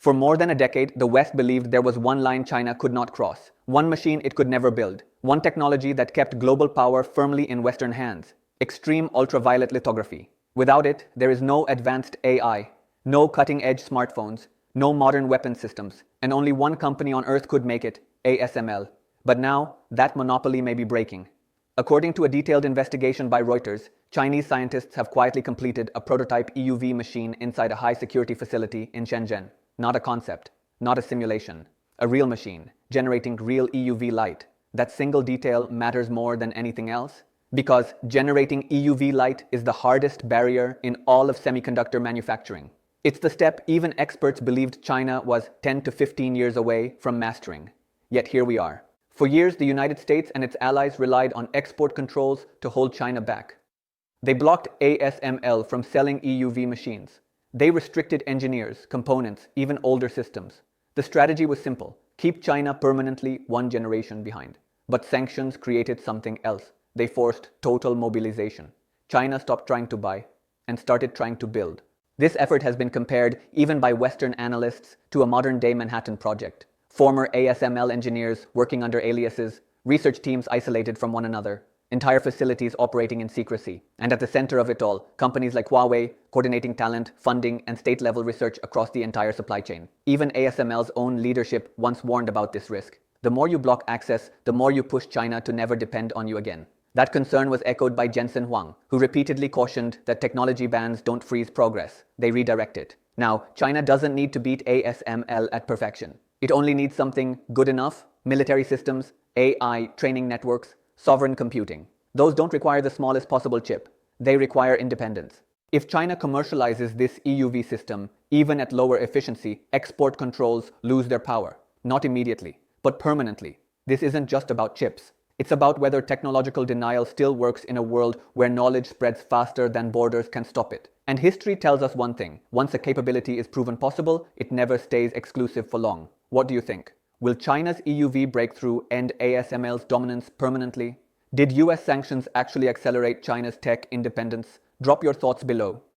For more than a decade, the West believed there was one line China could not cross, one machine it could never build, one technology that kept global power firmly in Western hands: extreme ultraviolet lithography. Without it, there is no advanced AI, no cutting-edge smartphones, no modern weapon systems, and only one company on Earth could make it: ASML. But now, that monopoly may be breaking. According to a detailed investigation by Reuters, Chinese scientists have quietly completed a prototype EUV machine inside a high-security facility in Shenzhen. Not a concept, not a simulation, a real machine, generating real EUV light. That single detail matters more than anything else, because generating EUV light is the hardest barrier in all of semiconductor manufacturing. It's the step even experts believed China was 10 to 15 years away from mastering. Yet here we are. For years, the United States and its allies relied on export controls to hold China back. They blocked ASML from selling EUV machines. They restricted engineers, components, even older systems. The strategy was simple: keep China permanently one generation behind. But sanctions created something else. They forced total mobilization. China stopped trying to buy and started trying to build. This effort has been compared, even by Western analysts, to a modern-day Manhattan Project. Former ASML engineers working under aliases, research teams isolated from one another, entire facilities operating in secrecy. And at the center of it all, companies like Huawei, coordinating talent, funding, and state-level research across the entire supply chain. Even ASML's own leadership once warned about this risk. The more you block access, the more you push China to never depend on you again. That concern was echoed by Jensen Huang, who repeatedly cautioned that technology bans don't freeze progress, they redirect it. Now, China doesn't need to beat ASML at perfection. It only needs something good enough: military systems, AI, training networks, sovereign computing. Those don't require the smallest possible chip. They require independence. If China commercializes this EUV system, even at lower efficiency, export controls lose their power. Not immediately, but permanently. This isn't just about chips. It's about whether technological denial still works in a world where knowledge spreads faster than borders can stop it. And history tells us one thing: once a capability is proven possible, it never stays exclusive for long. What do you think? Will China's EUV breakthrough end ASML's dominance permanently? Did US sanctions actually accelerate China's tech independence? Drop your thoughts below.